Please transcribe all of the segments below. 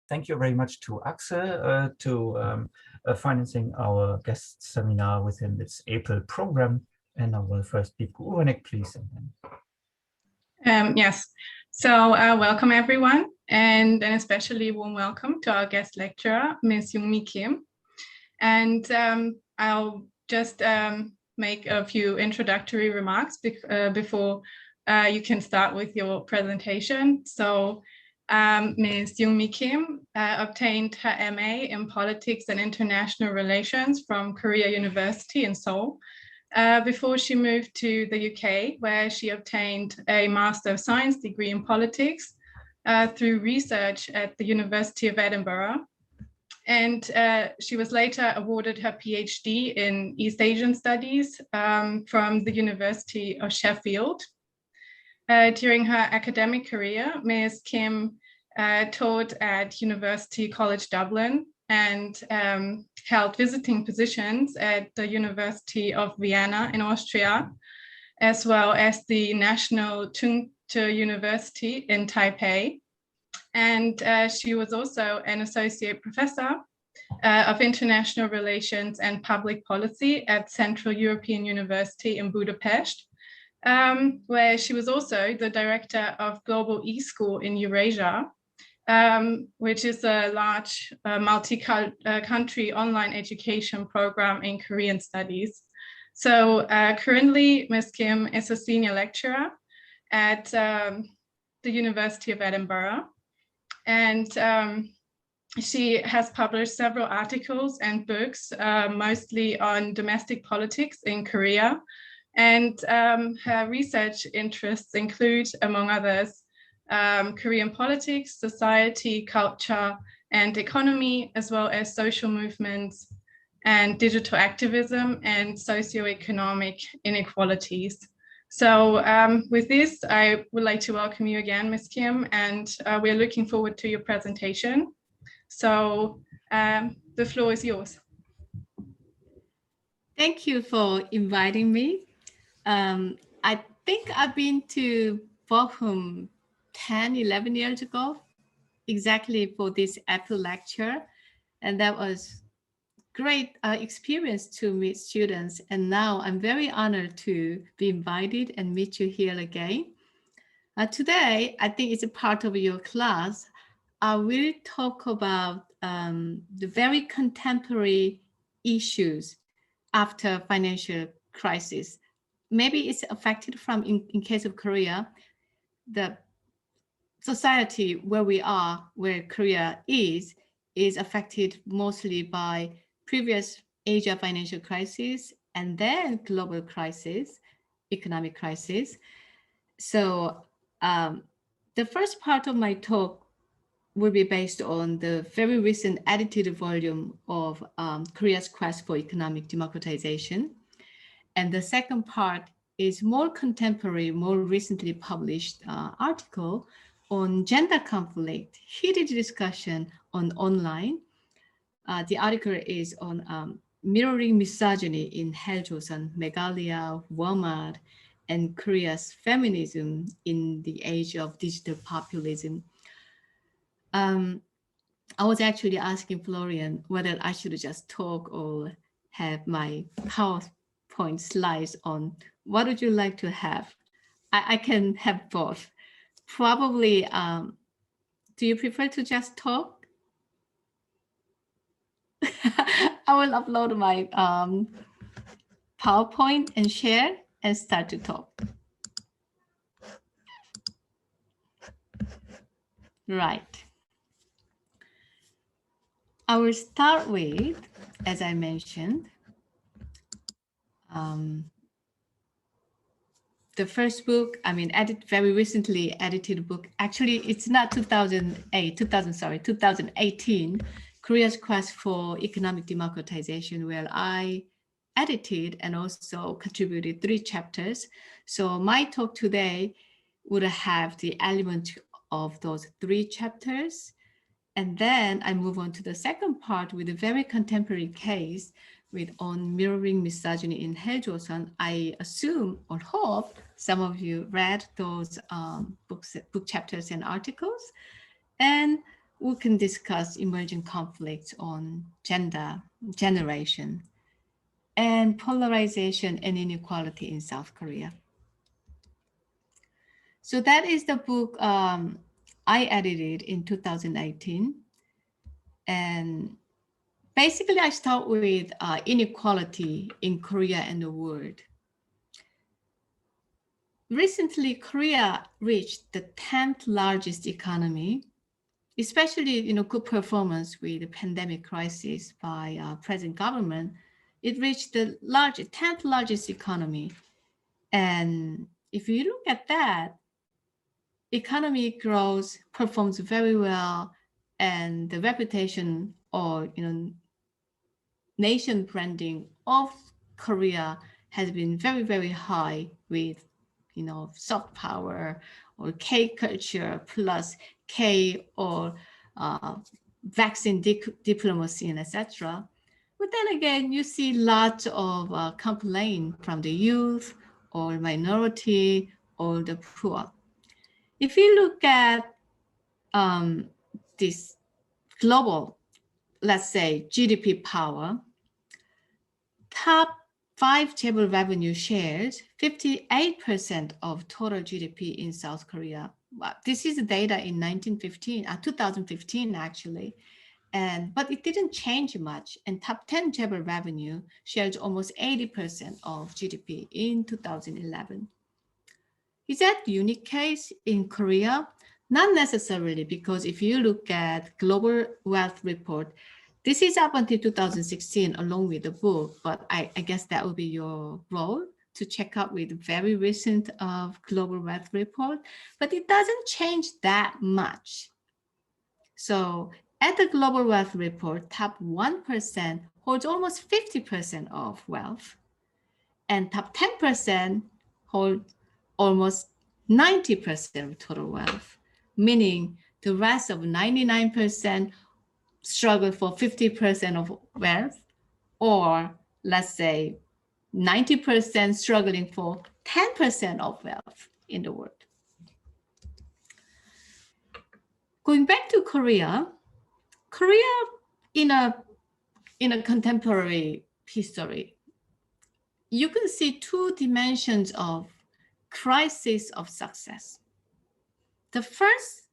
thank you very much to AKSE to financing our guest seminar within its EPEL program. And I will first speak to Urenek, please. And then... Yes, so welcome everyone, and an especially warm welcome to our guest lecturer, Ms. Youngmi Kim. And I'll just make a few introductory remarks before you can start with your presentation. So Ms. Youngmi Kim obtained her MA in Politics and International Relations from Korea University in Seoul before she moved to the UK, where she obtained a Master of Science degree in Politics through research at the University of Edinburgh. And she was later awarded her PhD in East Asian Studies from the University of Sheffield. During her academic career, Ms. Kim taught at University College Dublin and held visiting positions at the University of Vienna in Austria, as well as the National Chungcheong University in Taipei. And she was also an associate professor of international relations and public policy at Central European University in Budapest, where she was also the director of Global eSchool in Eurasia, which is a large multi-country online education program in Korean studies. So currently, Ms. Kim is a senior lecturer at the University of Edinburgh. And she has published several articles and books, mostly on domestic politics in Korea. And her research interests include, among others, Korean politics, society, culture, and economy, as well as social movements and digital activism and socioeconomic inequalities. So with this, I would like to welcome you again, Ms. Kim, and we're looking forward to your presentation. So the floor is yours. Thank you for inviting me. I think I've been to Bochum 10, 11 years ago, exactly for this EPEL lecture. And that was great experience to meet students. And now I'm very honored to be invited and meet you here again. Today, I think it's a part of your class. I will talk about the very contemporary issues after financial crisis. Maybe it's affected from, in case of Korea, the society where we are, where Korea is affected mostly by previous Asia financial crisis and then global crisis, economic crisis. So the first part of my talk will be based on the very recent edited volume of Korea's Quest for Economic Democratization. And the second part is more contemporary, more recently published article on gender conflict, heated discussion on online. The article is on mirroring misogyny in Joseon, Meghalaya, Walmart, and Korea's feminism in the age of digital populism. I was actually asking Florian whether I should just talk or have my PowerPoint slides on. What would you like to have? I can have both. Probably, do you prefer to just talk? I will upload my PowerPoint and share and start to talk. Right. I will start with, as I mentioned, the first book, very recently edited book. Actually, it's not 2018, Korea's Quest for Economic Democratization, where I edited and also contributed 3 chapters. So my talk today would have the element of those 3 chapters. And then I move on to the second part with a very contemporary case on mirroring misogyny in Joseon. I assume or hope some of you read those book chapters and articles. And we can discuss emerging conflicts on gender, generation, and polarization and inequality in South Korea. So that is the book I edited in 2018. And basically, I start with inequality in Korea and the world. Recently, Korea reached the 10th largest economy, especially good performance with the pandemic crisis by present government. It reached the 10th largest economy. And if you look at that, economy growth performs very well, and the reputation or nation branding of Korea has been very, very high with soft power or K culture plus K or vaccine diplomacy and etc. But then again, you see lots of complaint from the youth or minority or the poor. If you look at this global, let's say GDP power, top 5 chaebol revenue shares 58% of total GDP in South Korea. Well, this is the data in 2015 actually, but it didn't change much. And top 10 chaebol revenue shares almost 80% of GDP in 2011. Is that the unique case in Korea? Not necessarily, because if you look at Global Wealth Report, this is up until 2016 along with the book, but I guess that will be your role to check out with very recent Global Wealth Report, but it doesn't change that much. So at the Global Wealth Report, top 1% holds almost 50% of wealth, and top 10% hold almost 90% of total wealth, meaning the rest of 99% struggle for 50% of wealth, or let's say 90% struggling for 10% of wealth in the world. Going back to Korea in a contemporary history, you can see 2 dimensions of crisis of success. The first,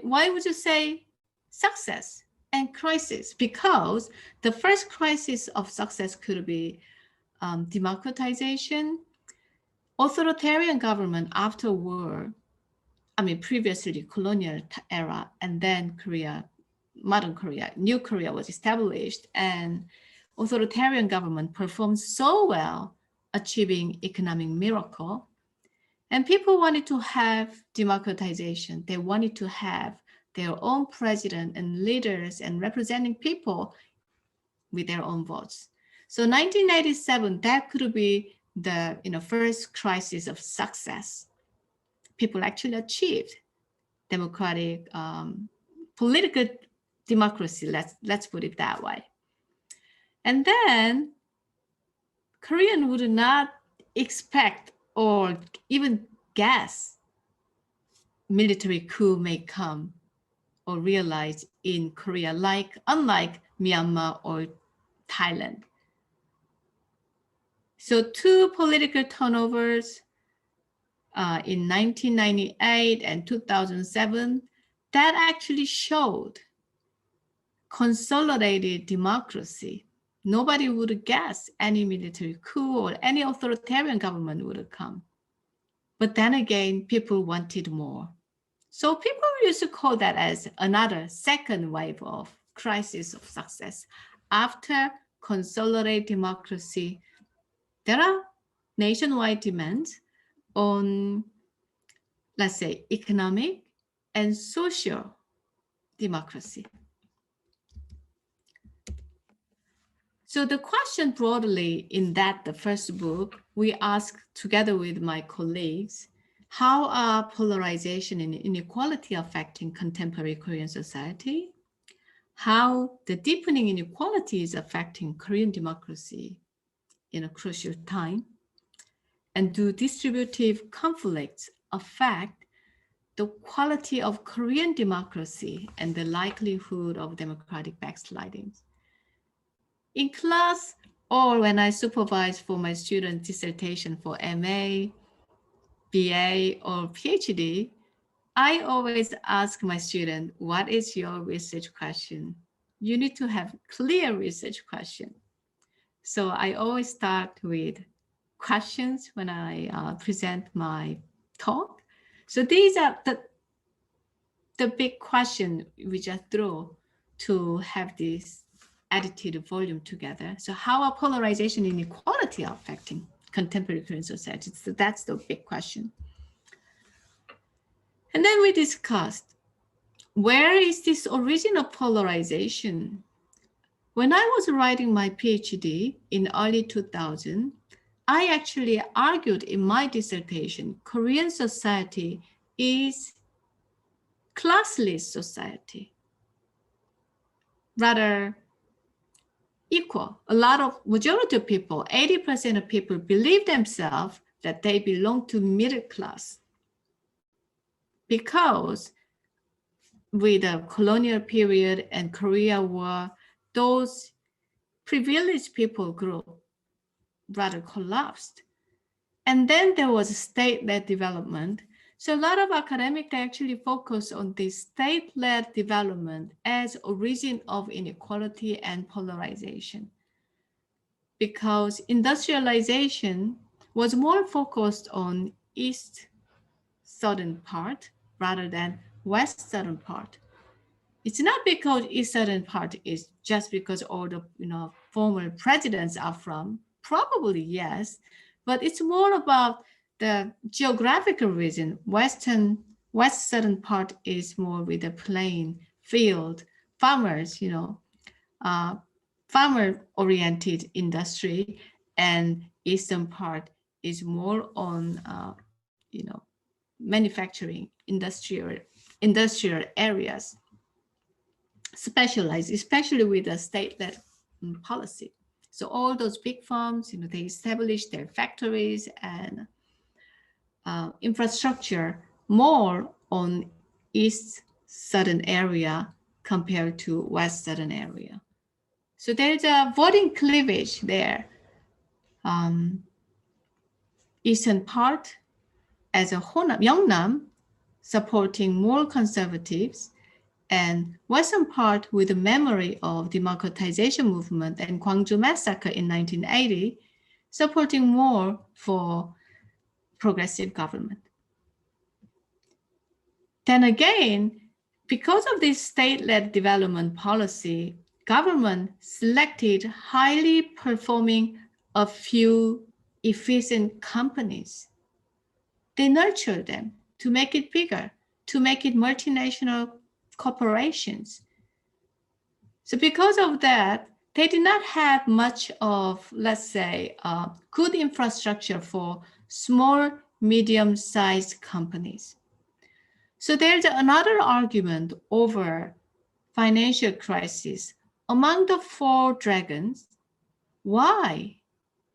why would you say success and crisis? Because the first crisis of success could be democratization, authoritarian government after war, previously colonial era, and then Korea, modern Korea, new Korea was established, and authoritarian government performed so well, achieving economic miracle. And people wanted to have democratization. They wanted to have their own president and leaders and representing people with their own votes. So 1987, that could be the first crisis of success. People actually achieved democratic political democracy. Let's put it that way. And then Korean would not expect or even guess military coup may come or realize in Korea, unlike Myanmar or Thailand. So 2 political turnovers in 1998 and 2007, that actually showed consolidated democracy. Nobody would guess any military coup or any authoritarian government would come. But then again, people wanted more. So people used to call that as another second wave of crisis of success. After consolidated democracy, there are nationwide demands on, let's say, economic and social democracy. So the question broadly in the first book, we asked together with my colleagues, how are polarization and inequality affecting contemporary Korean society? How the deepening inequality is affecting Korean democracy in a crucial time? And do distributive conflicts affect the quality of Korean democracy and the likelihood of democratic backsliding. In class or when I supervise for my student dissertation for MA, BA, or PhD, I always ask my student, what is your research question? You need to have clear research question. So I always start with questions when I present my talk. So these are the big question we just throw to have this additive volume together. So how are polarization and inequality affecting contemporary Korean society? So that's the big question. And then we discussed, where is this origin of polarization? When I was writing my PhD in early 2000, I actually argued in my dissertation, Korean society is classless society, rather equal. A lot of majority of people, 80% of people believe themselves that they belong to middle class, because with the colonial period and Korea War, those privileged people group rather collapsed. And then there was state-led development. So a lot of academics, they actually focus on this state-led development as origin of inequality and polarization, because industrialization was more focused on east southern part rather than west southern part. It's not because east southern part is just because all the former presidents are from, probably yes, but it's more about the geographical reason. West southern part is more with the plain field farmers, farmer oriented industry, and eastern part is more on manufacturing industrial areas, specialized, especially with the state-led policy. So all those big farms, they establish their factories and infrastructure more on east southern area compared to west southern area. So there's a voting cleavage there. Eastern part as a Honam, Yeongnam, supporting more conservatives, and western part with the memory of democratization movement and Gwangju massacre in 1980, supporting more for progressive government. Then again, because of this state-led development policy, government selected highly performing a few efficient companies. They nurtured them to make it bigger, to make it multinational corporations. So because of that, they did not have much of, let's say, good infrastructure for small, medium-sized companies. So there's another argument over financial crisis. Among the four dragons, why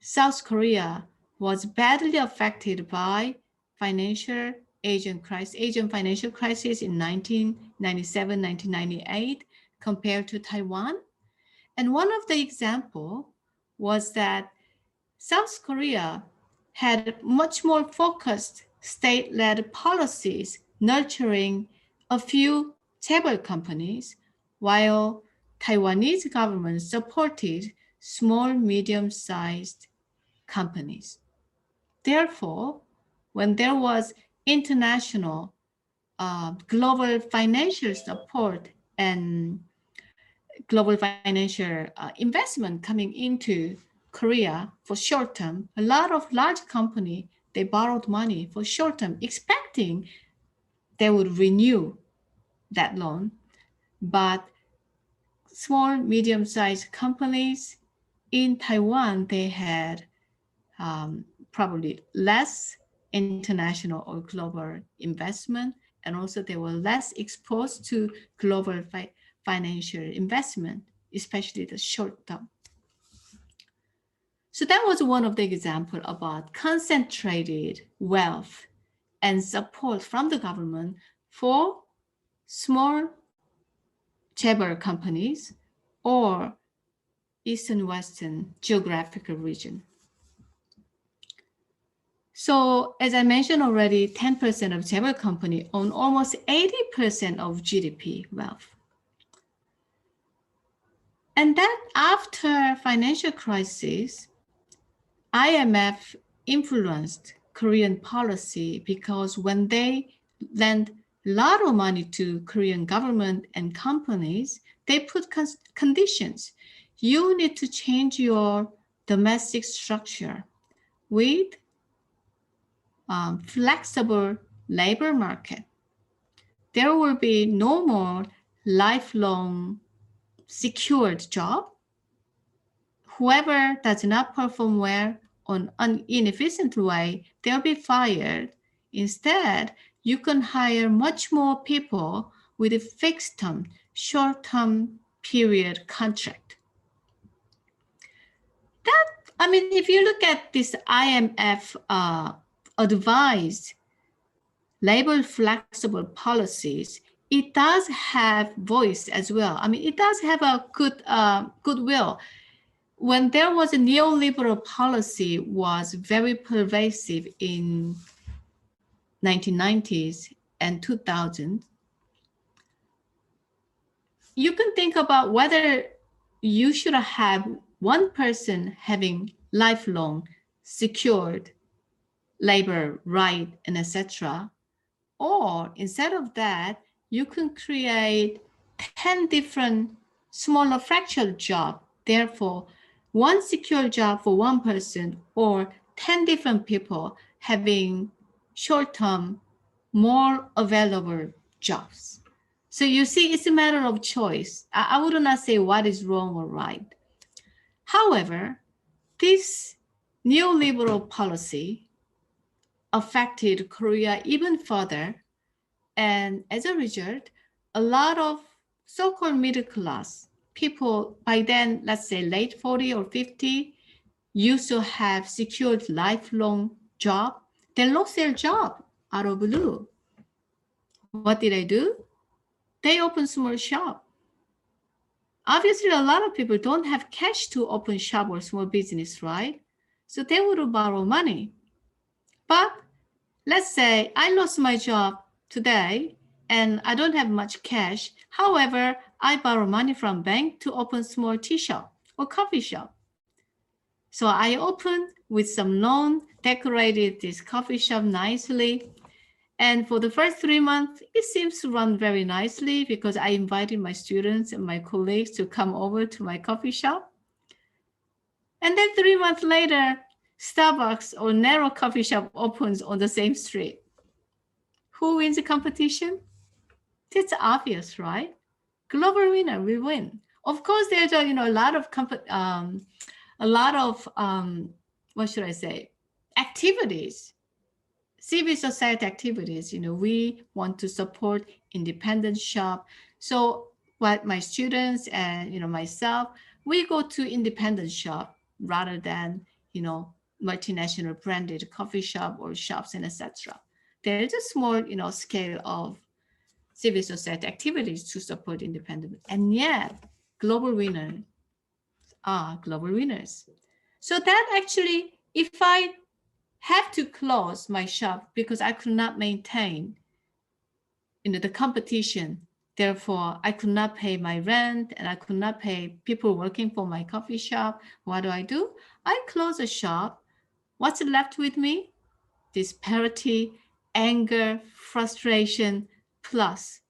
South Korea was badly affected by Asian financial crisis in 1997, 1998 compared to Taiwan. And one of the example was that South Korea had much more focused state-led policies nurturing a few table companies, while Taiwanese government supported small, medium-sized companies. Therefore, when there was international global financial support and global financial investment coming into Korea for short term, a lot of large companies, they borrowed money for short term, expecting they would renew that loan. But small, medium-sized companies in Taiwan, they had probably less international or global investment, and also they were less exposed to global financial investment, especially the short term. So that was one of the examples about concentrated wealth and support from the government for small chaebol companies or Eastern Western geographical region. So as I mentioned already, 10% of chaebol company own almost 80% of GDP wealth. And then after financial crisis, IMF influenced Korean policy because when they lend a lot of money to Korean government and companies, they put conditions. You need to change your domestic structure with flexible labor market. There will be no more lifelong secured job. Whoever does not perform well on an inefficient way, they'll be fired. Instead, you can hire much more people with a fixed term, short-term period contract. That, I mean, if you look at this IMF advised labor flexible policies, it does have voice as well. I mean, it does have a good goodwill. When there was a neoliberal policy was very pervasive in 1990s and 2000, you can think about whether you should have one person having lifelong secured labor right and etc. Or instead of that, you can create 10 different smaller fractional jobs. Therefore, one secure job for one person or 10 different people having short-term, more available jobs. So you see, it's a matter of choice. I would not say what is wrong or right. However, this neoliberal policy affected Korea even further. And as a result, a lot of so-called middle class people by then, let's say late 40 or 50, used to have secured lifelong job. They lost their job out of blue. What did they do? They opened small shop. Obviously, a lot of people don't have cash to open shop or small business, right? So they would borrow money. But let's say I lost my job today and I don't have much cash. However, I borrow money from bank to open small tea shop or coffee shop. So I opened with some loan, decorated this coffee shop nicely. And for the first 3 months, it seems to run very nicely because I invited my students and my colleagues to come over to my coffee shop. And then 3 months later, Starbucks or narrow coffee shop opens on the same street. Who wins the competition? It's obvious, right? Global winner will win. Of course, there's a lot of what should I say, activities, civil society activities. We want to support independent shop. So what my students and myself, we go to independent shop rather than multinational branded coffee shop or shops and etc. There's a small scale of civil society activities to support independent, and yet global winners are global winners. So that actually, if I have to close my shop because I could not maintain the competition, therefore I could not pay my rent and I could not pay people working for my coffee shop, what do? I close a shop. What's left with me? Disparity, anger, frustration, plus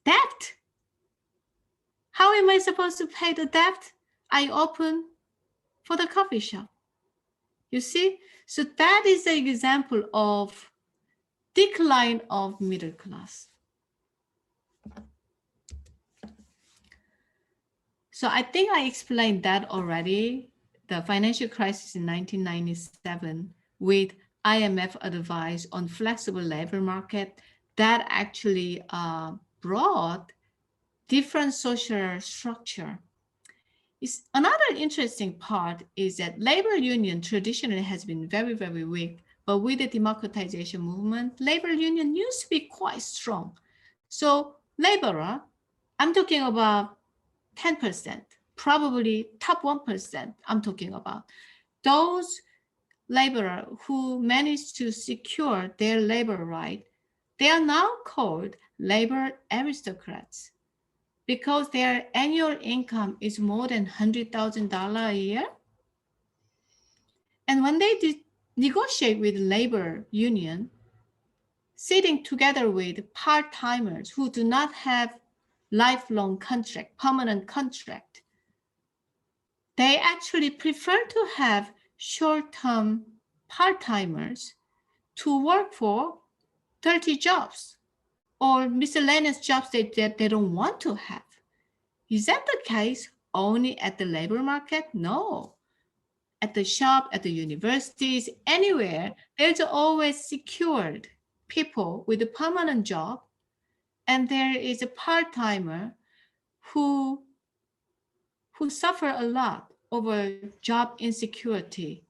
debt. How am I supposed to pay the debt I open for the coffee shop? You see? So that is an example of decline of middle class. So I think I explained that already. The financial crisis in 1997 with IMF advice on flexible labor market that actually brought different social structure. Another interesting part is that labor union traditionally has been very, very weak But with the democratization movement, labor union used to be quite strong. So laborer, I'm talking about 10%, probably top 1% I'm talking about. Those laborers who managed to secure their labor right, they are now called labor aristocrats because their annual income is more than $100,000 a year. And when they negotiate with labor union, sitting together with part-timers who do not have lifelong contract, permanent contract, they actually prefer to have short-term part-timers to work for 30 jobs or miscellaneous jobs that they don't want to have. Is that the case only at the labor market? No. At the shop, at the universities, anywhere, there's always secured people with a permanent job, and there is a part-timer who suffer a lot over job insecurity,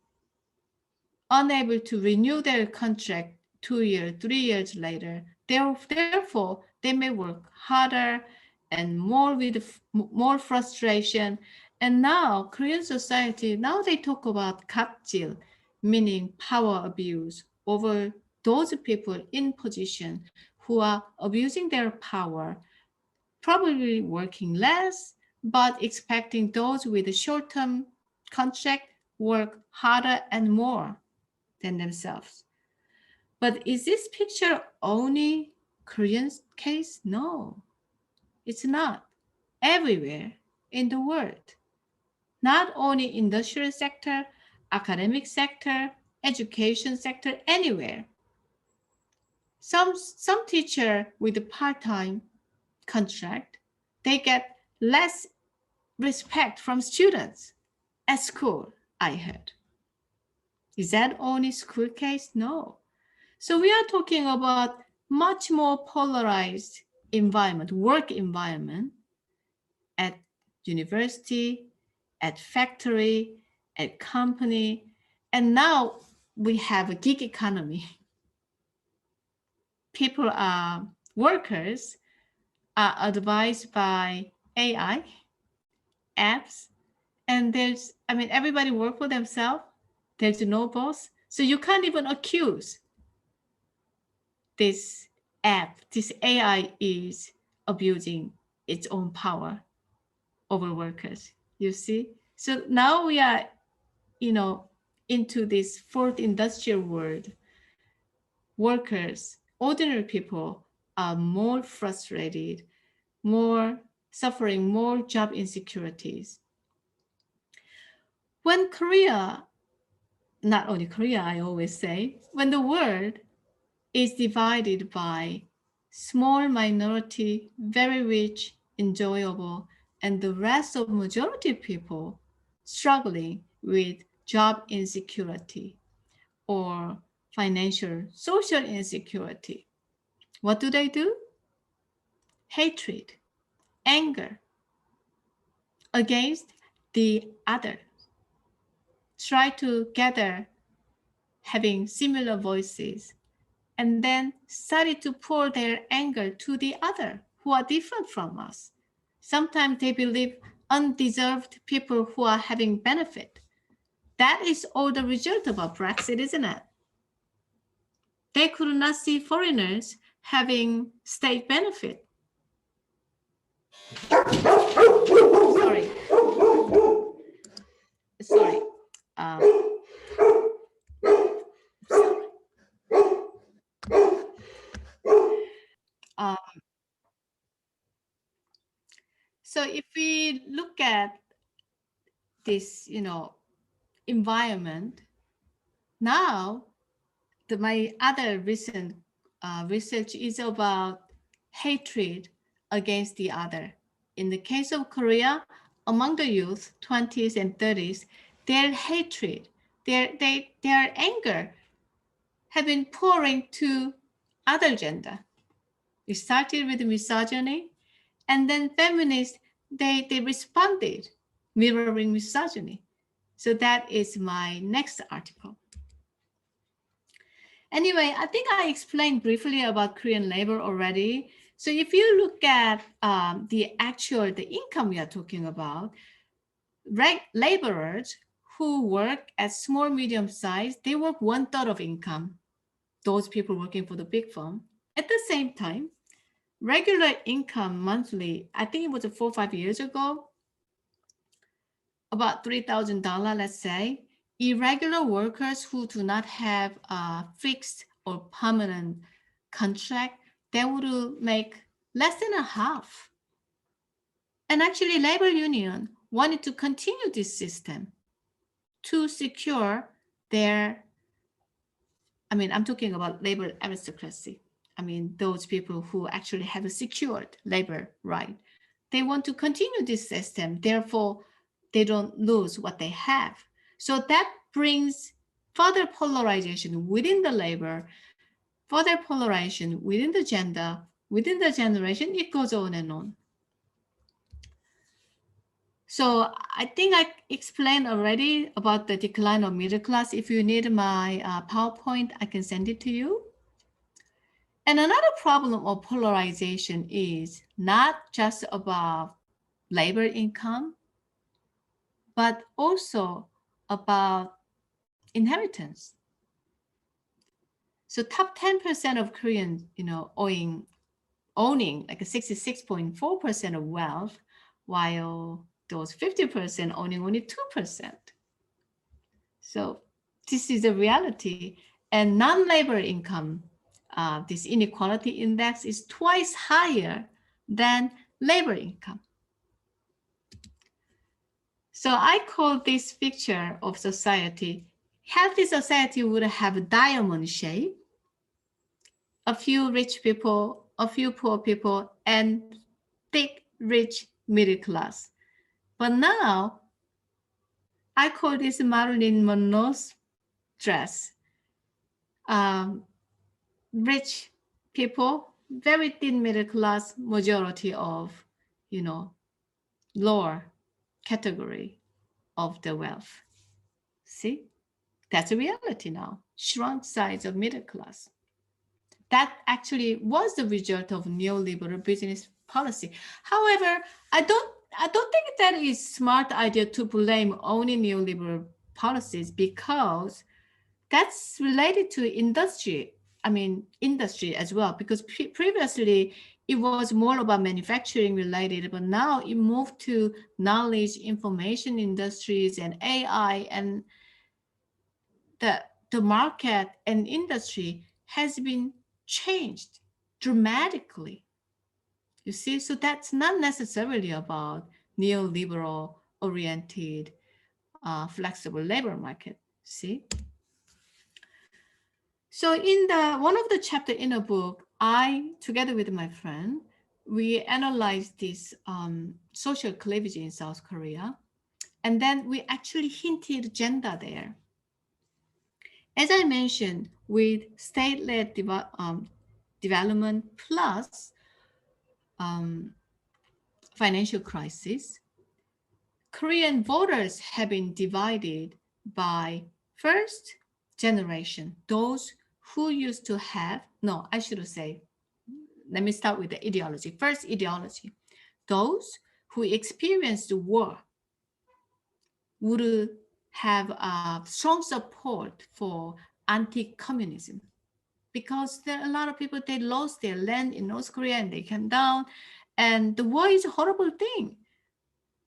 unable to renew their contract 2 years, 3 years later. Therefore, they may work harder and more with more frustration. And now Korean society, now they talk about 갑질, meaning power abuse over those people in position who are abusing their power, probably working less, but expecting those with a short-term contract work harder and more than themselves. But is this picture only Korean case? No, it's not. Everywhere in the world, not only industrial sector, academic sector, education sector, anywhere. Some teacher with a part-time contract, they get less respect from students at school, I heard. Is that only school case? No. So we are talking about much more polarized environment, work environment at university, at factory, at company, and now we have a gig economy. People are, workers are advised by AI, apps, and there's, I mean, everybody work for themselves. There's no boss. So you can't even accuse this app, this AI is abusing its own power over workers, you see? So now we are, into this fourth industrial world. Workers, ordinary people are more frustrated, more suffering more job insecurities. When Korea, not only Korea, I always say, when the world is divided by small minority, very rich, enjoyable, and the rest of majority people struggling with job insecurity or financial, social insecurity. What do? Hatred, anger against the other. Try to gather having similar voices and then started to pour their anger to the other who are different from us. Sometimes they believe undeserved people who are having benefit. That is all the result of our Brexit, isn't it? They could not see foreigners having state benefit. Sorry. So if we look at this, environment, now my other recent research is about hatred against the other. In the case of Korea, among the youth, 20s and 30s, their hatred, their anger have been pouring to other gender. It started with misogyny, and then feminists, they responded, mirroring misogyny. So that is my next article. Anyway, I think I explained briefly about Korean labor already. So if you look at the income we are talking about, laborers who work at small, medium size, they work 1/3 of income. Those people working for the big firm. At the same time, regular income monthly, I think it was 4 or 5 years ago, about $3,000, let's say. Irregular workers who do not have a fixed or permanent contract, they would make less than a half. And actually, labor union wanted to continue this system to secure their, I'm talking about labor aristocracy. Those people who actually have a secured labor right. They want to continue this system, therefore, they don't lose what they have. So that brings further polarization within the labor, further polarization within the gender, within the generation, it goes on and on. So I think I explained already about the decline of middle class. If you need my PowerPoint, I can send it to you. And another problem of polarization is not just about labor income, but also about inheritance. So top 10% of Koreans, owning like a 66.4% of wealth, while those 50% owning only 2%. So this is a reality. And non-labor income, this inequality index is twice higher than labor income. So I call this picture of society, healthy society would have a diamond shape, a few rich people, a few poor people, and thick, rich middle class. But now, I call this Marilyn Monroe's dress. Rich people, very thin middle class, majority of, lower category of the wealth. See, that's a reality now. Shrunk size of middle class. That actually was the result of neoliberal business policy. However, I don't think that is smart idea to blame only neoliberal policies, because that's related to industry as well, because previously it was more about manufacturing related, but now it moved to knowledge, information industries, and AI, and the market and industry has been changed dramatically. You see, so that's not necessarily about neoliberal oriented flexible labor market. See? So in one of the chapter in a book, I, together with my friend, we analyzed this social cleavage in South Korea. And then we actually hinted gender there. As I mentioned, with state-led development plus financial crisis, Korean voters have been divided by first generation, those who used to have, no, I should say, let me start with the ideology. First ideology, those who experienced the war would have a strong support for anti-communism, because there are a lot of people, they lost their land in North Korea and they came down, and the war is a horrible thing.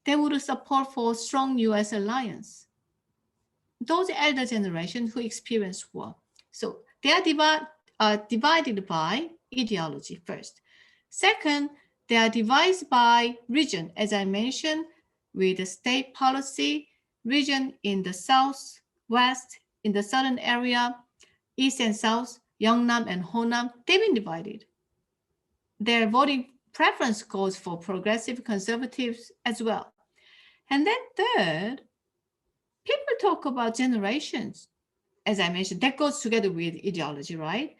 They would support for strong US alliance. Those elder generations who experienced war. So they are divided by ideology first. Second, they are divided by region, as I mentioned, with the state policy, region in the southwest, in the southern area, east and south, Yeongnam and Honam, they've been divided. Their voting preference goes for progressive conservatives as well. And then third, people talk about generations. As I mentioned, that goes together with ideology, right?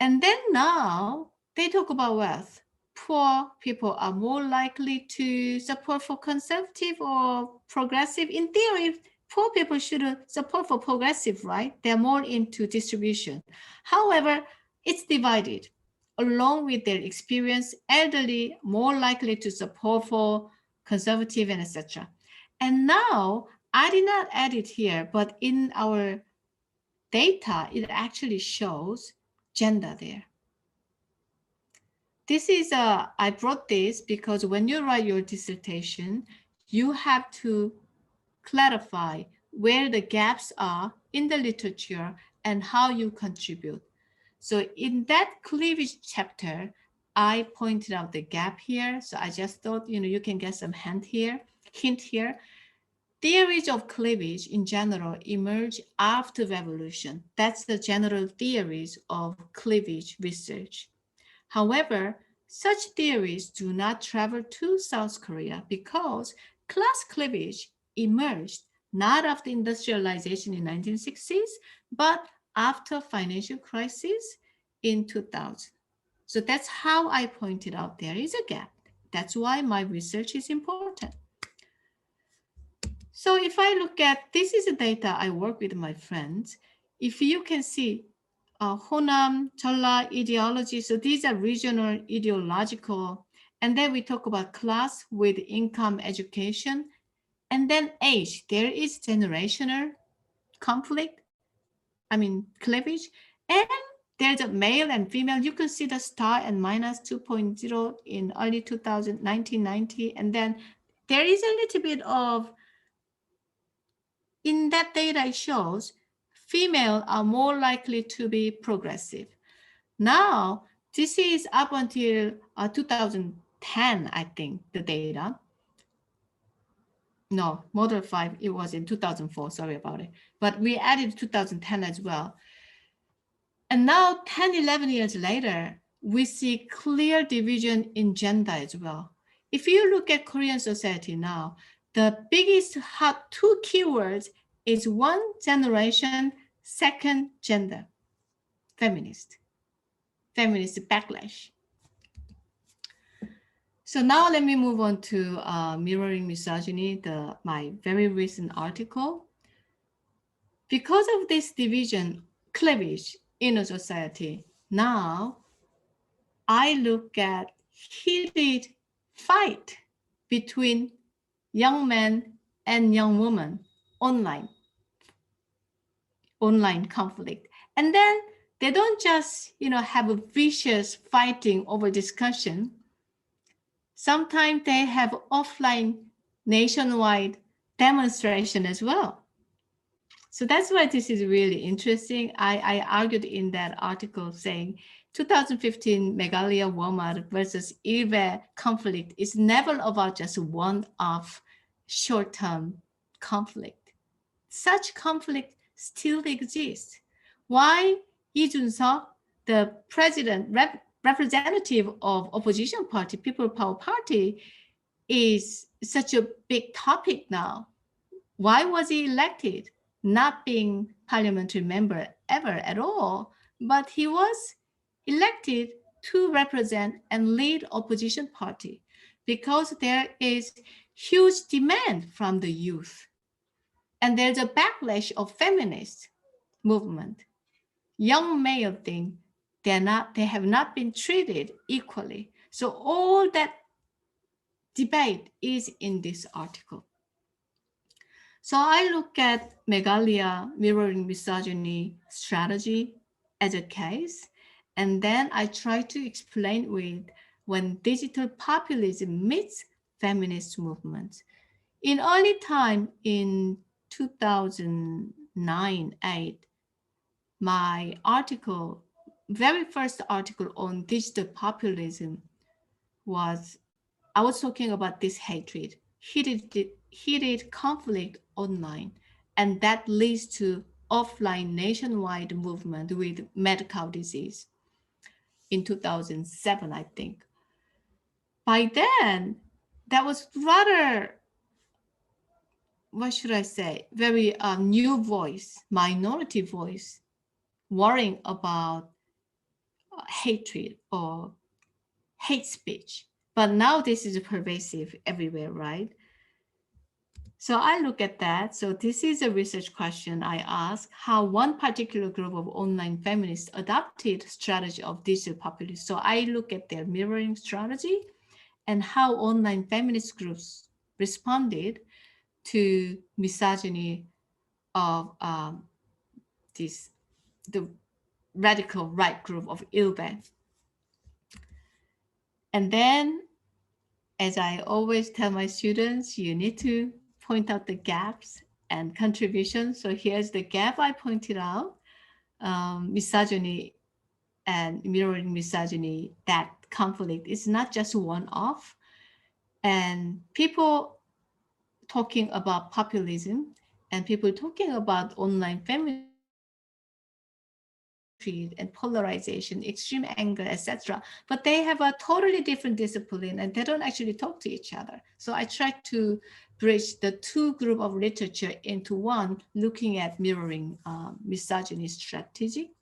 And then now they talk about wealth. Poor people are more likely to support for conservative or progressive. In theory, poor people should support for progressive, right? They're more into distribution. However, it's divided. Along with their experience, elderly more likely to support for conservative and etc. And now I did not add it here, but in our data, it actually shows gender there. This is I brought this because when you write your dissertation, you have to clarify where the gaps are in the literature and how you contribute. So in that cleavage chapter, I pointed out the gap here. So I just thought, you can get some hint here. Theories of cleavage in general emerge after revolution. That's the general theories of cleavage research. However, such theories do not travel to South Korea because class cleavage emerged not after industrialization in 1960s, but after financial crisis in 2000. So that's how I pointed out there is a gap. That's why my research is important. So if I look at, this is the data I work with my friends. If you can see Honam, Cholla ideology. So these are regional ideological. And then we talk about class with income, education, and then age. There is generational conflict, cleavage. And there's a male and female. You can see the star and minus 2.0 in early 2000, 1990. And then there is a little bit of, in that data it shows female are more likely to be progressive. Now, this is up until 2010, I think, the data. No, Model 5, it was in 2004, sorry about it. But we added 2010 as well. And now 10, 11 years later, we see clear division in gender as well. If you look at Korean society now, the biggest hot two keywords is one, generation, second, gender, feminist backlash. So now let me move on to mirroring misogyny, my very recent article. Because of this division, cleavage in a society, now I look at heated fight between young men and young women online conflict. And then they don't just, have a vicious fighting over discussion. Sometimes they have offline nationwide demonstration as well. So that's why this is really interesting. I argued in that article saying 2015 Meghalaya Walmart versus EPEL conflict is never about just one-off short-term conflict. Such conflict still exists. Why Lee Jun-seok, the president, representative of opposition party, People Power Party, is such a big topic now? Why was he elected? Not being parliamentary member ever at all, but he was elected to represent and lead opposition party because there is huge demand from the youth. And there's a backlash of feminist movement. Young male thing, they have not been treated equally. So all that debate is in this article. So I look at Meghalaya mirroring misogyny strategy as a case, and then I try to explain with when digital populism meets feminist movements. In early time, in 2009-8, my article, very first article on digital populism was, I was talking about this hatred, heated conflict online, and that leads to offline nationwide movement with mad cow disease in 2007, I think. By then, that was rather, what should I say, very new voice, minority voice, worrying about hatred or hate speech. But now this is pervasive everywhere, right? So I look at that. So this is a research question I ask, how one particular group of online feminists adopted strategy of digital populism. So I look at their mirroring strategy and how online feminist groups responded to misogyny of the radical right group of ILBE. And then, as I always tell my students, you need to point out the gaps and contributions. So here's the gap I pointed out, misogyny and mirroring misogyny, that conflict is not just one-off. And people talking about populism and people talking about online feminism and polarization, extreme anger, etc. But they have a totally different discipline and they don't actually talk to each other. So I try to bridge the two group of literature into one, looking at mirroring misogyny strategy.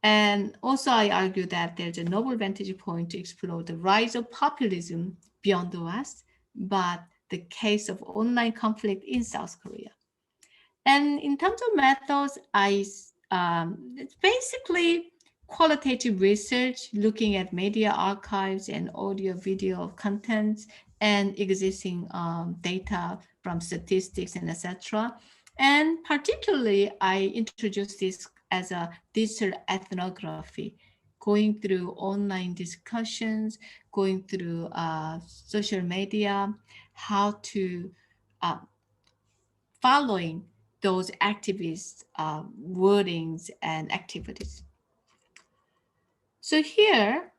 And also I argue that there's a noble vantage point to explore the rise of populism beyond the West, but the case of online conflict in South Korea. And in terms of methods, it's basically qualitative research, looking at media archives and audio, video contents and existing data from statistics and etc. And particularly, I introduced this as a digital ethnography, going through online discussions, going through social media, how to following those activists' wordings and activities. So here,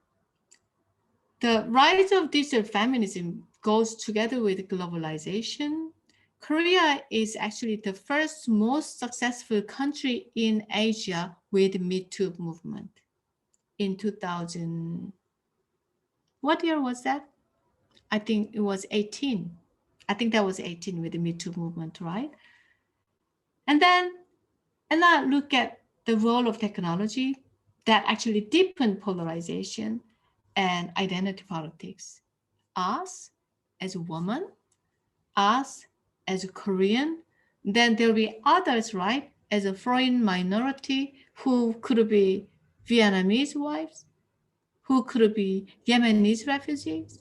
the rise of digital feminism goes together with globalization. Korea is actually the first most successful country in Asia with Me Too movement. In 2000, what year was that? I think it was 18. I think that was 18 with the Me Too movement, right? And now look at the role of technology that actually deepened polarization and identity politics. Us as a woman, us as a Korean, then there'll be others, right? As a foreign minority who could be Vietnamese wives, who could be Yemenese refugees.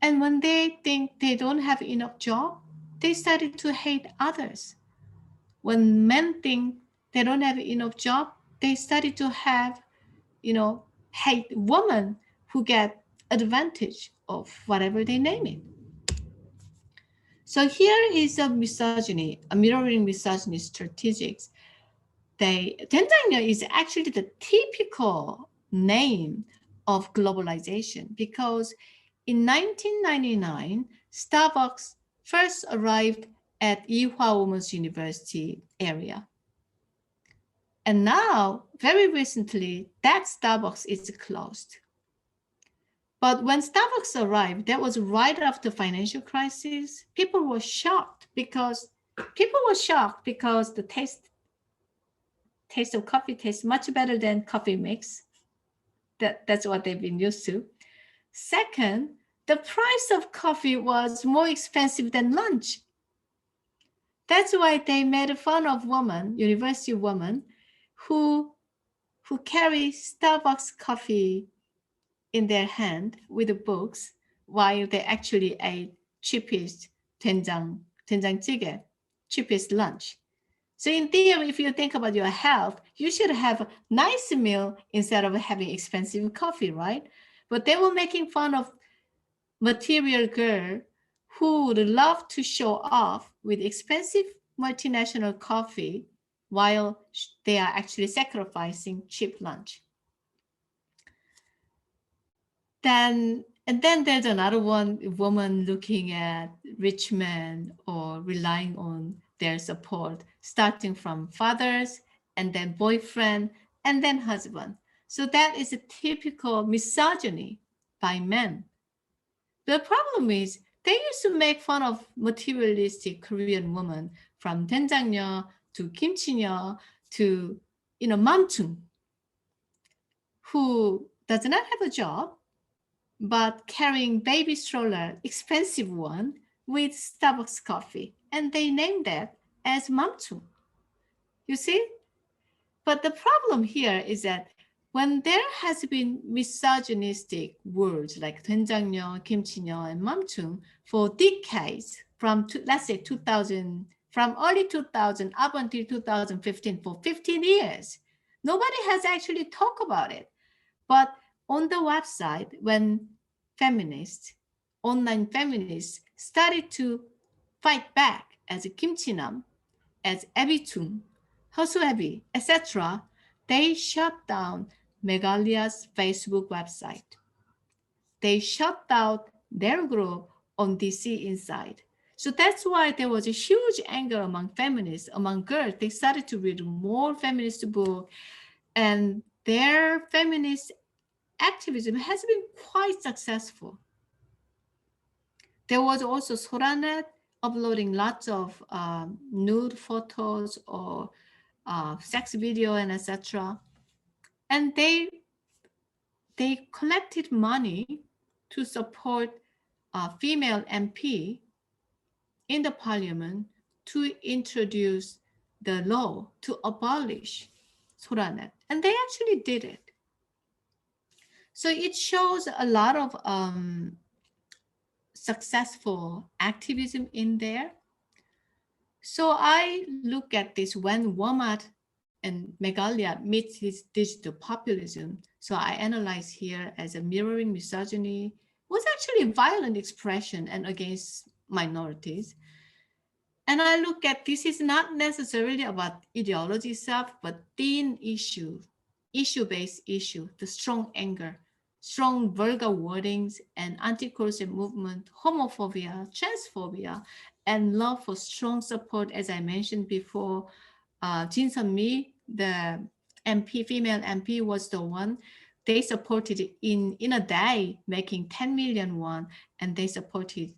And when they think they don't have enough job, they started to hate others. When men think they don't have enough job, they started to have, hate women who get advantage of whatever they name it. So here is a misogyny, a mirroring misogyny strategics. Tanzania is actually the typical name of globalization because in 1999, Starbucks first arrived at Ewha Women's University area. And now, very recently, that Starbucks is closed. But when Starbucks arrived, that was right after the financial crisis. People were shocked because the taste of coffee tastes much better than coffee mix. That's what they've been used to. Second, the price of coffee was more expensive than lunch. That's why they made fun of university women, who carry Starbucks coffee in their hand with the books while they actually ate cheapest 된장찌개, cheapest lunch. So in theory, if you think about your health, you should have a nice meal instead of having expensive coffee, right? But they were making fun of material girl who would love to show off with expensive multinational coffee while they are actually sacrificing cheap lunch. And then there's another woman looking at rich men or relying on their support, starting from fathers and then boyfriend and then husband. So that is a typical misogyny by men. The problem is they used to make fun of materialistic Korean women from 된장녀 to 김치녀 to 맘충, who does not have a job but carrying baby stroller, expensive one, with Starbucks coffee, and they named that as mamchum. You see? But the problem here is that when there has been misogynistic words like 된장녀, 김치녀, and mamchum for decades, from let's say 2000, from early 2000 up until 2015, for 15 years, nobody has actually talked about it. But on the website, when feminists, online feminists started to fight back as 김치남, as 애비춤, 허수애비, etc., they shut down Meghalya's Facebook website. They shut down their group on DC Inside. So that's why there was a huge anger among feminists, among girls. They started to read more feminist books, and their feminist activism has been quite successful. There was also Soranet uploading lots of nude photos or sex video and etc. And they collected money to support a female MP in the parliament to introduce the law to abolish Soranet. And they actually did it. So it shows a lot of successful activism in there. So I look at this when Walmart and Meghalya meets his digital populism. So I analyze here as a mirroring misogyny was actually violent expression and against minorities. And I look at this is not necessarily about ideology itself, but thin issue-based issue, the strong anger, strong vulgar wordings and anti-corset movement, homophobia, transphobia, and love for strong support, as I mentioned before. Jin Sun-mi, the MP, female MP, was the one. They supported in a day, making 10 million won, and they supported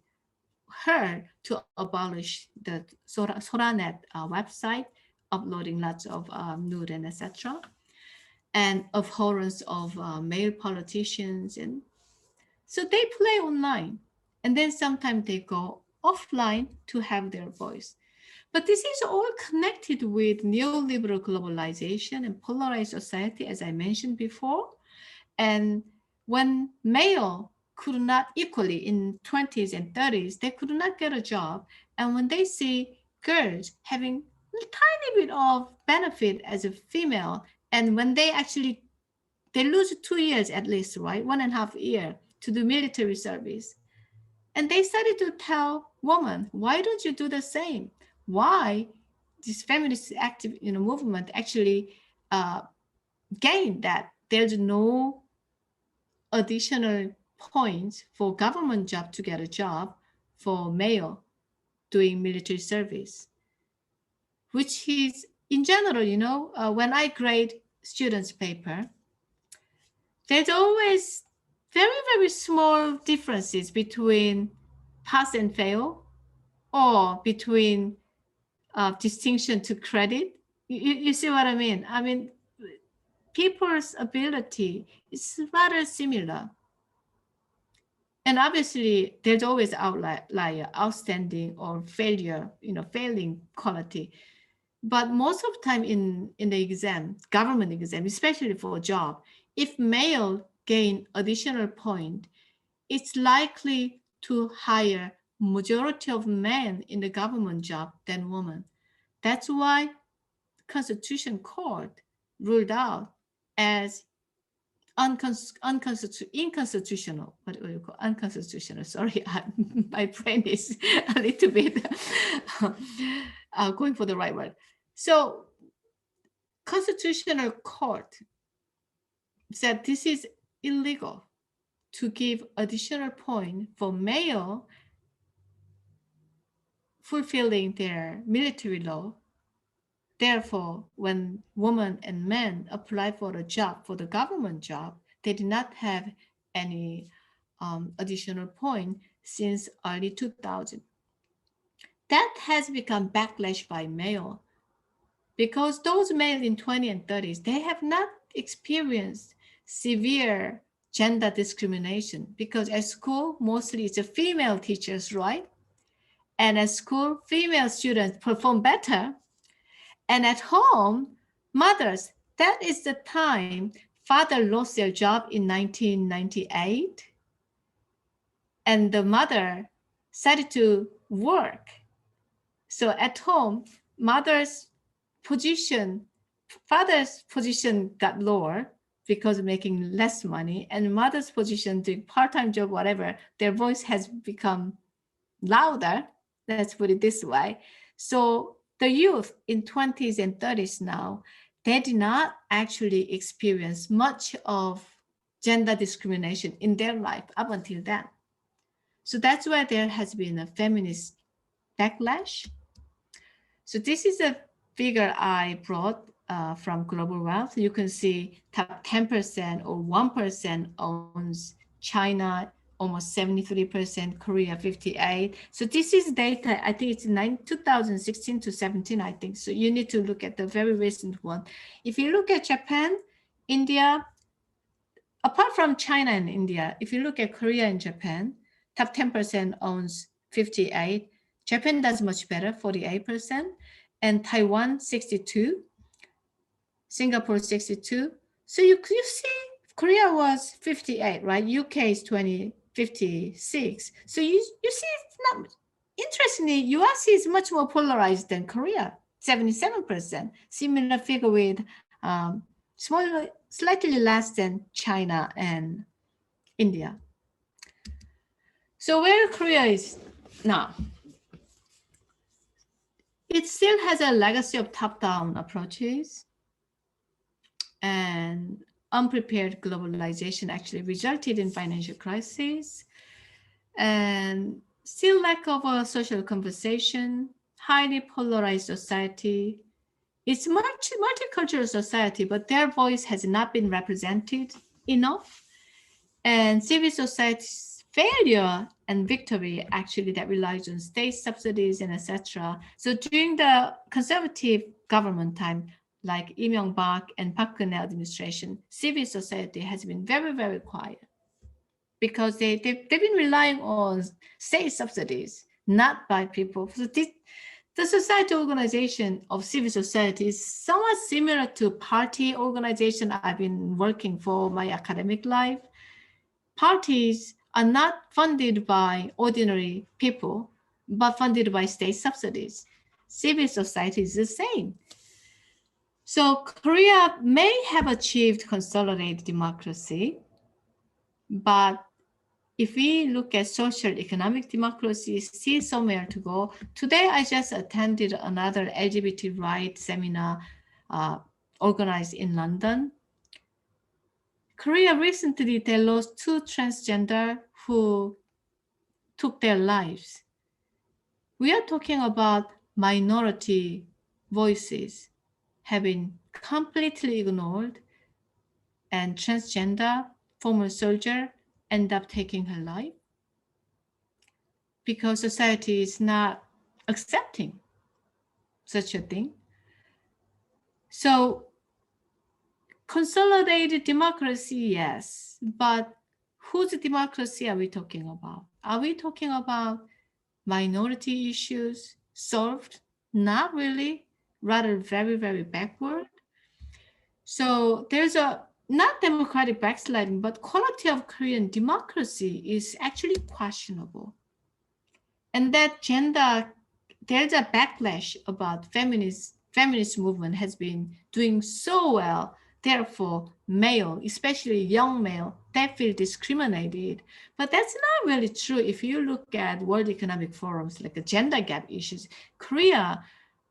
her to abolish the Soranet website, uploading lots of nude and etc. and abhorrence of male politicians. And so they play online, and then sometimes they go offline to have their voice. But this is all connected with neoliberal globalization and polarized society, as I mentioned before. And when male could not equally in 20s and 30s, they could not get a job. And when they see girls having a tiny bit of benefit as a female, and when they actually, they lose 2 years at least, right? 1.5 years to do military service. And they started to tell women, why don't you do the same? Why this feminist active movement actually gained that there's no additional points for government job to get a job for male doing military service, which is in general, when I grade students' paper, there's always very, very small differences between pass and fail or between distinction to credit. You see what I mean? I mean, people's ability is rather similar. And obviously, there's always outlier, outstanding or failure, failing quality. But most of the time in the exam, government exam, especially for a job, if male gain additional point, it's likely to hire majority of men in the government job than women. That's why Constitution Court ruled out as unconstitutional. What do you call unconstitutional? Sorry, my brain is a little bit going for the right word. So Constitutional Court said this is illegal to give additional point for male fulfilling their military law. Therefore, when women and men apply for a job, for the government job, they did not have any additional point since early 2000. That has become backlash by male because those males in 20s and 30s, they have not experienced severe gender discrimination because at school, mostly it's a female teachers, right? And at school, female students perform better. And at home, mothers, that is the time father lost their job in 1998. And the mother started to work. So at home, father's position got lower because of making less money, and mother's position doing part-time job, whatever, their voice has become louder. Let's put it this way. So the youth in 20s and 30s now, they did not actually experience much of gender discrimination in their life up until then. So that's why there has been a feminist backlash. So this is a figure I brought from Global Wealth. You can see top 10% or 1% owns China, almost 73%, Korea 58%. So this is data, I think it's 2016 to 17, I think. So you need to look at the very recent one. If you look at Japan, India, apart from China and India, if you look at Korea and Japan, top 10% owns 58%. Japan does much better, 48%, and Taiwan 62%, Singapore 62%. So you see, Korea was 58%, right? UK is 56%. So you see, it's not, interestingly, US is much more polarized than Korea, 77%. Similar figure with slightly less than China and India. So where Korea is now? It still has a legacy of top-down approaches, and unprepared globalization actually resulted in financial crisis, and still lack of a social conversation, highly polarized society. It's multicultural society, but their voice has not been represented enough, and civil society's failure and victory actually that relies on state subsidies and etc. So during the conservative government time, like Lee Myung-bak and Park Geun-hye administration, civil society has been very, very quiet because they've been relying on state subsidies, not by people. So the society organization of civil society is somewhat similar to party organization I've been working for my academic life. Parties are not funded by ordinary people, but funded by state subsidies. Civil society is the same. So Korea may have achieved consolidated democracy, but if we look at social economic democracy, still somewhere to go. Today, I just attended another LGBT rights seminar organized in London. Korea recently, they lost 2 transgender who took their lives. We are talking about minority voices having completely ignored, and transgender former soldier end up taking her life because society is not accepting such a thing. So consolidated democracy, yes, but whose democracy are we talking about? Are we talking about minority issues solved? Not really, rather very, very backward. So there's a not democratic backsliding, but quality of Korean democracy is actually questionable. And that gender, there's a backlash about feminist movement has been doing so well. Therefore, male, especially young male, they feel discriminated. But that's not really true. If you look at World Economic Forums, like the gender gap issues, Korea,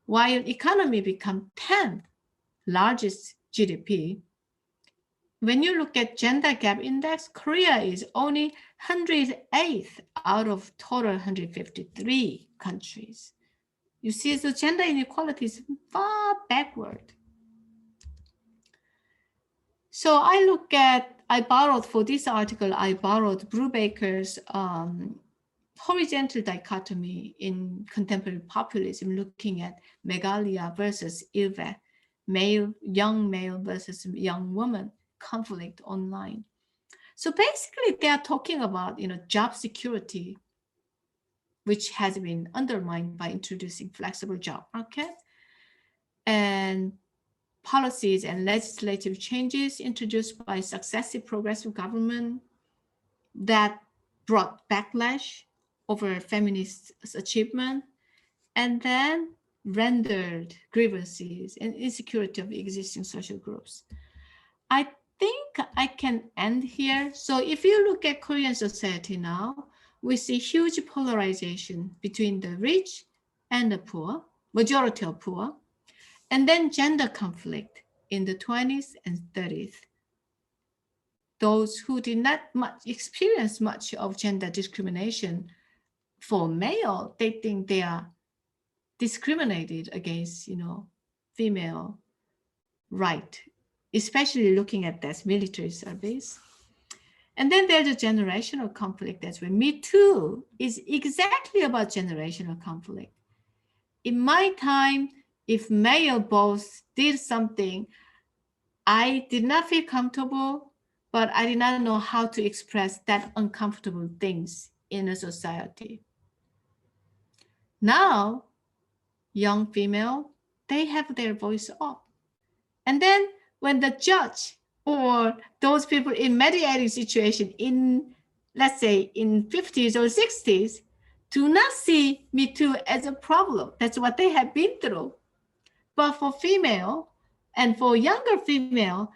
while economy become 10th largest GDP, when you look at gender gap index, Korea is only 108th out of total 153 countries. You see, the gender inequality is far backward. So I borrowed for this article, I borrowed Brubaker's horizontal dichotomy in contemporary populism, looking at Meghalaya versus Ilve, young male versus young woman conflict online. So basically they are talking about, job security which has been undermined by introducing flexible job market and policies and legislative changes introduced by successive progressive government that brought backlash over feminist achievement and then rendered grievances and insecurity of existing social groups. I think I can end here. So if you look at Korean society now, we see huge polarization between the rich and the poor, majority of poor, and then gender conflict in the 20s and 30s. Those who did not experience much of gender discrimination for male, they think they are discriminated against, female right, especially looking at this military service. And then there's a generational conflict. That's where Me Too is exactly about generational conflict. In my time, if male boss did something, I did not feel comfortable, but I did not know how to express that uncomfortable things in a society. Now, young female, they have their voice up. And then when the judge or those people in mediating situation in, let's say, in 50s or 60s, do not see Me Too as a problem. That's what they have been through. But for female and for younger female,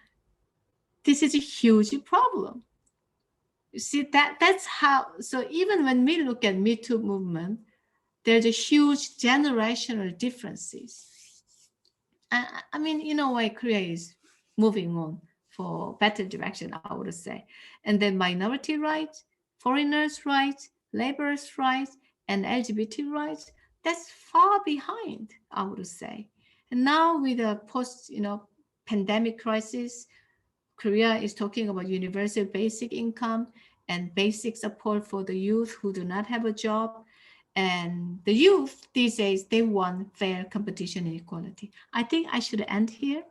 this is a huge problem. You see, that's how, so even when we look at Me Too movement, there's a huge generational differences. I mean, in a way, Korea is moving on for better direction, I would say. And then minority rights, foreigners' rights, laborers' rights, and LGBT rights, that's far behind, I would say. And now with the post, pandemic crisis, Korea is talking about universal basic income and basic support for the youth who do not have a job. And the youth these days, they want fair competition and equality. I think I should end here.